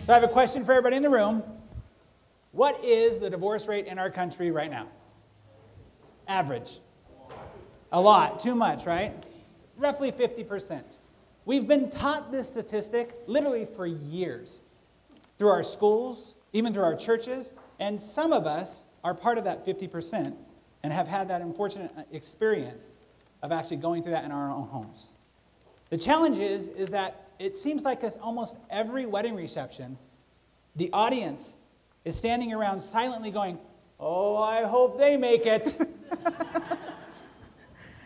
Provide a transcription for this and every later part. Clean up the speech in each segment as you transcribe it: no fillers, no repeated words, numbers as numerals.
So I have a question for everybody in the room. What is the divorce rate in our country right now? Average. A lot. Too much, right? Roughly 50%. We've been taught this statistic literally for years. Through our schools, even through our churches, and some of us are part of that 50% and have had that unfortunate experience of actually going through that in our own homes. The challenge is that it seems like almost every wedding reception, the audience is standing around silently going, "Oh, I hope they make it."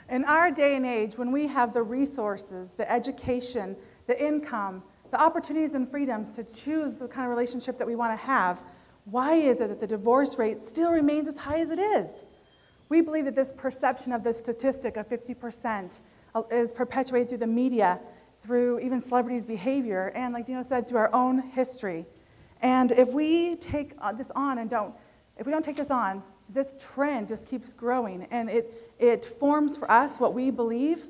In our day and age, when we have the resources, the education, the income, the opportunities and freedoms to choose the kind of relationship that we want to have, why is it that the divorce rate still remains as high as it is? We believe that this perception of this statistic of 50% is perpetuated through the media, through even celebrities' behavior, and like Dino said, through our own history. And if we take this on if we don't take this on, this trend just keeps growing, and it forms for us what we believe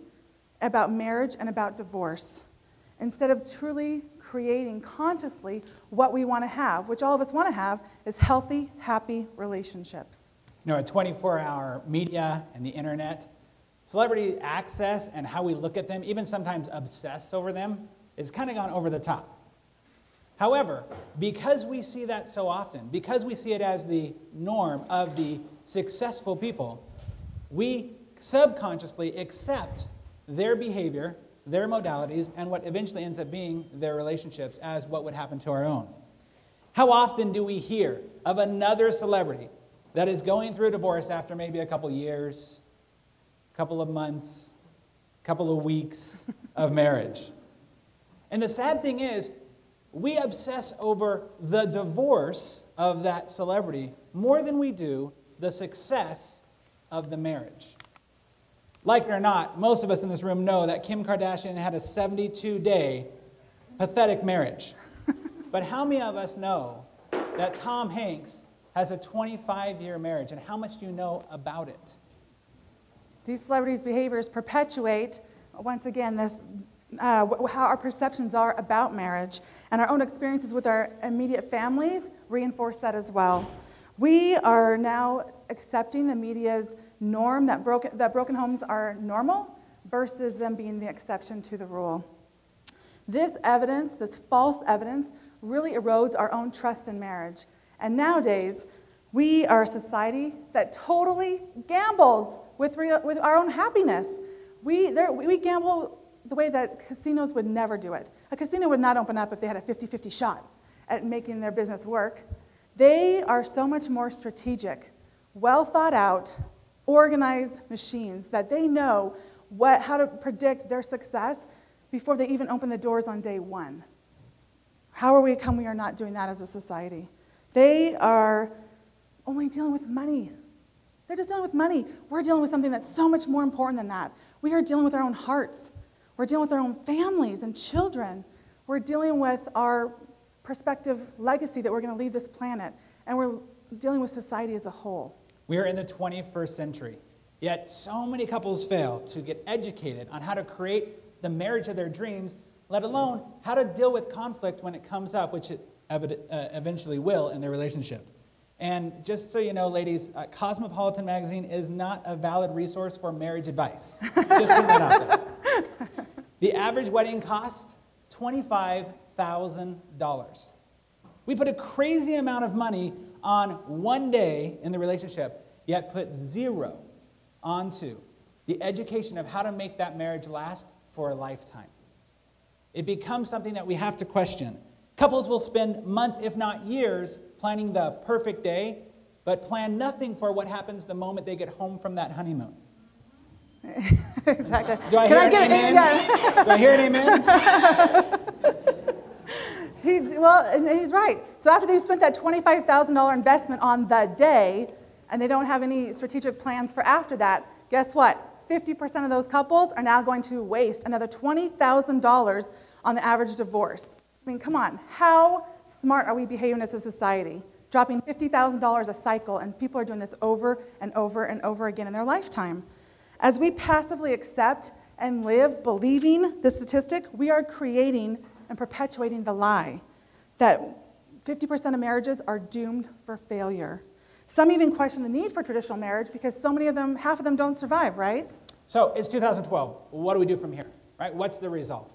about marriage and about divorce, instead of truly creating consciously what we want to have, which all of us want to have, is healthy, happy relationships. You know, a 24-hour media and the internet, celebrity access and how we look at them, even sometimes obsessed over them, is kind of gone over the top. However, because we see that so often, because we see it as the norm of the successful people, we subconsciously accept their behavior, their modalities, and what eventually ends up being their relationships as what would happen to our own. How often do we hear of another celebrity that is going through a divorce after maybe a couple years, couple of months, couple of weeks of marriage? And the sad thing is, we obsess over the divorce of that celebrity more than we do the success of the marriage. Like it or not, most of us in this room know that Kim Kardashian had a 72-day pathetic marriage. But how many of us know that Tom Hanks has a 25-year marriage, and how much do you know about it? These celebrities' behaviors perpetuate, once again, this how our perceptions are about marriage, and our own experiences with our immediate families reinforce that as well. We are now accepting the media's norm that broken homes are normal versus them being the exception to the rule. This evidence, this false evidence, really erodes our own trust in marriage. And nowadays, we are a society that totally gambles with our own happiness. We gamble the way that casinos would never do it. A casino would not open up if they had a 50-50 shot at making their business work. They are so much more strategic, well thought out, organized machines that they know how to predict their success before they even open the doors on day one. How we are not doing that as a society? They are only dealing with money. They're just dealing with money. We're dealing with something that's so much more important than that. We are dealing with our own hearts. We're dealing with our own families and children. We're dealing with our prospective legacy that we're going to leave this planet. And we're dealing with society as a whole. We are in the 21st century, yet so many couples fail to get educated on how to create the marriage of their dreams, let alone how to deal with conflict when it comes up, which it eventually will in their relationship. And just so you know, ladies, Cosmopolitan magazine is not a valid resource for marriage advice. Just put that out there. The average wedding cost, $25,000. We put a crazy amount of money on one day in the relationship, yet put zero onto the education of how to make that marriage last for a lifetime. It becomes something that we have to question. Couples will spend months, if not years, planning the perfect day, but plan nothing for what happens the moment they get home from that honeymoon. Exactly. Do I hear an amen? Yeah. Do I hear an amen? He's right. So after they've spent that $25,000 investment on the day, and they don't have any strategic plans for after that, guess what? 50% of those couples are now going to waste another $20,000 on the average divorce. I mean, come on. How smart are we behaving as a society? Dropping $50,000 a cycle, and people are doing this over and over and over again in their lifetime. As we passively accept and live believing the statistic, we are creating and perpetuating the lie. that 50% of marriages are doomed for failure. Some even question the need for traditional marriage because so many of them, half of them don't survive, right? So it's 2012. What do we do from here, right? What's the result?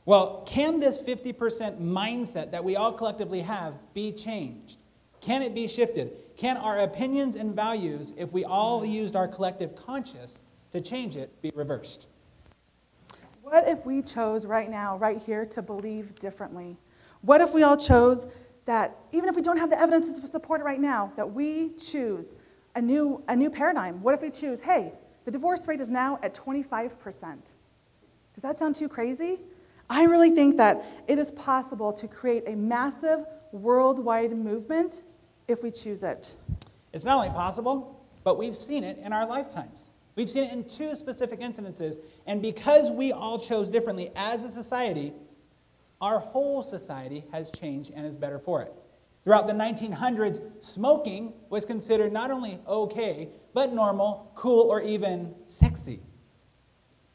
Well, can this 50% mindset that we all collectively have be changed? Can it be shifted? Can our opinions and values, if we all used our collective conscious to change it, be reversed? What if we chose right now, right here, to believe differently? What if we all chose that, even if we don't have the evidence to support it right now, that we choose a new paradigm? What if we choose, hey, the divorce rate is now at 25%? Does that sound too crazy? I really think that it is possible to create a massive worldwide movement if we choose it. It's not only possible, but we've seen it in our lifetimes. We've seen it in 2 specific incidences, and because we all chose differently as a society, our whole society has changed and is better for it. Throughout the 1900s, smoking was considered not only okay, but normal, cool, or even sexy.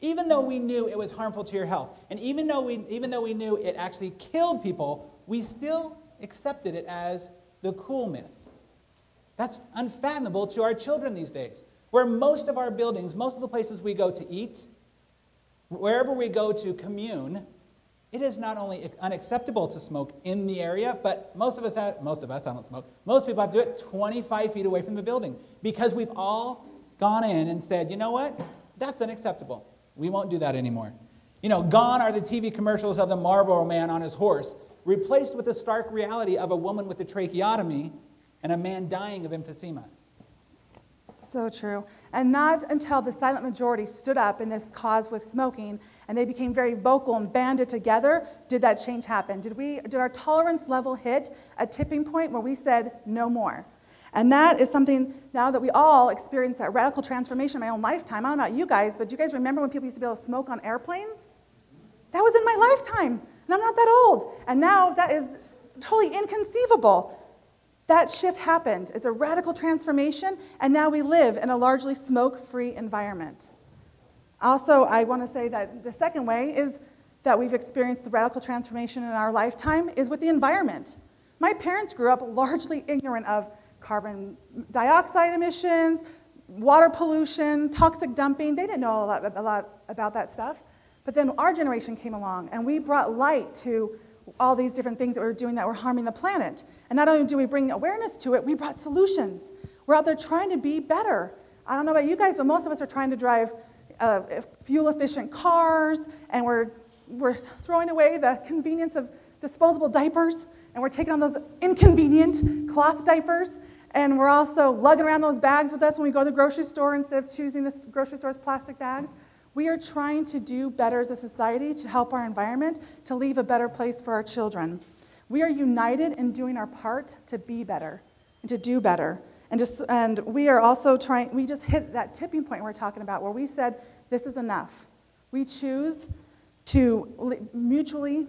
Even though we knew it was harmful to your health, and even though we knew it actually killed people, we still accepted it as the cool myth. That's unfathomable to our children these days, where most of our buildings, most of the places we go to eat, wherever we go to commune, it is not only unacceptable to smoke in the area, but most of us, I don't smoke, most people have to do it 25 feet away from the building because we've all gone in and said, you know what, that's unacceptable. We won't do that anymore. You know, gone are the TV commercials of the Marlboro Man on his horse, replaced with the stark reality of a woman with a tracheotomy and a man dying of emphysema. So true. And not until the silent majority stood up in this cause with smoking and they became very vocal and banded together did that change happen. Did our tolerance level hit a tipping point where we said no more? And that is something now that we all experience that radical transformation in my own lifetime. I don't know about you guys, but do you guys remember when people used to be able to smoke on airplanes? That was in my lifetime, and I'm not that old. And now that is totally inconceivable. That shift happened. It's a radical transformation, and now we live in a largely smoke-free environment. Also, I want to say that the second way is that we've experienced the radical transformation in our lifetime is with the environment. My parents grew up largely ignorant of carbon dioxide emissions, water pollution, toxic dumping. They didn't know a lot about that stuff. But then our generation came along, and we brought light to all these different things that we were doing that were harming the planet. And not only do we bring awareness to it, we brought solutions. We're out there trying to be better. I don't know about you guys, but most of us are trying to drive fuel-efficient cars, and we're throwing away the convenience of disposable diapers, and we're taking on those inconvenient cloth diapers, and we're also lugging around those bags with us when we go to the grocery store instead of choosing the grocery store's plastic bags. We are trying to do better as a society to help our environment, to leave a better place for our children. We are united in doing our part to be better and to do better. And we are also we just hit that tipping point we're talking about where we said, this is enough. We choose to mutually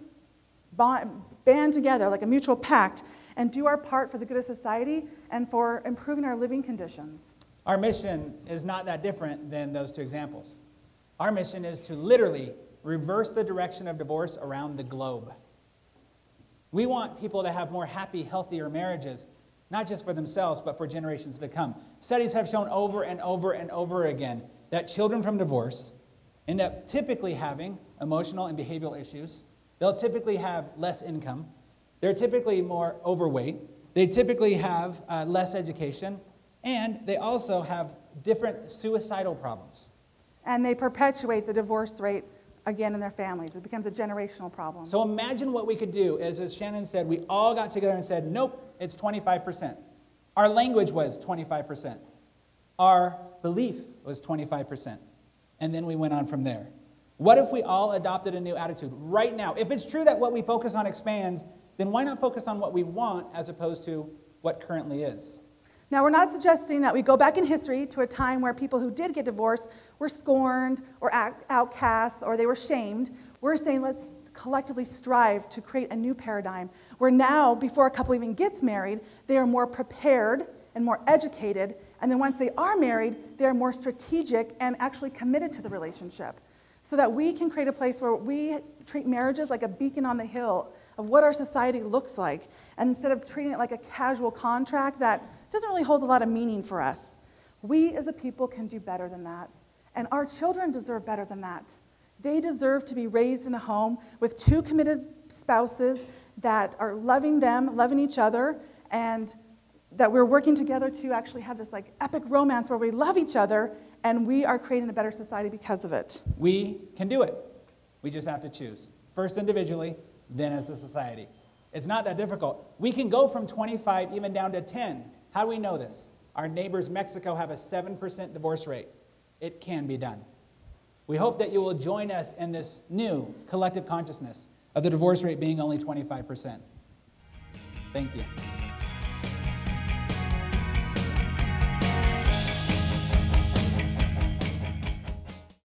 band together like a mutual pact and do our part for the good of society and for improving our living conditions. Our mission is not that different than those 2 examples. Our mission is to literally reverse the direction of divorce around the globe. We want people to have more happy, healthier marriages, not just for themselves, but for generations to come. Studies have shown over and over and over again that children from divorce end up typically having emotional and behavioral issues. They'll typically have less income. They're typically more overweight. They typically have less education. And they also have different suicidal problems. And they perpetuate the divorce rate again in their families. It becomes a generational problem. So imagine what we could do is, as Shannon said, we all got together and said, nope, it's 25%. Our language was 25%. Our belief was 25%. And then we went on from there. What if we all adopted a new attitude right now? If it's true that what we focus on expands, then why not focus on what we want as opposed to what currently is? Now, we're not suggesting that we go back in history to a time where people who did get divorced were scorned or outcasts or they were shamed. We're saying let's collectively strive to create a new paradigm where now, before a couple even gets married, they are more prepared and more educated, and then once they are married, they are more strategic and actually committed to the relationship, so that we can create a place where we treat marriages like a beacon on the hill of what our society looks like, and instead of treating it like a casual contract that doesn't really hold a lot of meaning for us. We as a people can do better than that, and our children deserve better than that. They deserve to be raised in a home with two committed spouses that are loving them, loving each other, and that we're working together to actually have this like epic romance where we love each other, and we are creating a better society because of it. We can do it. We just have to choose. First individually, then as a society. It's not that difficult. We can go from 25 even down to 10. How do we know this? Our neighbors Mexico have a 7% divorce rate. It can be done. We hope that you will join us in this new collective consciousness of the divorce rate being only 25%. Thank you.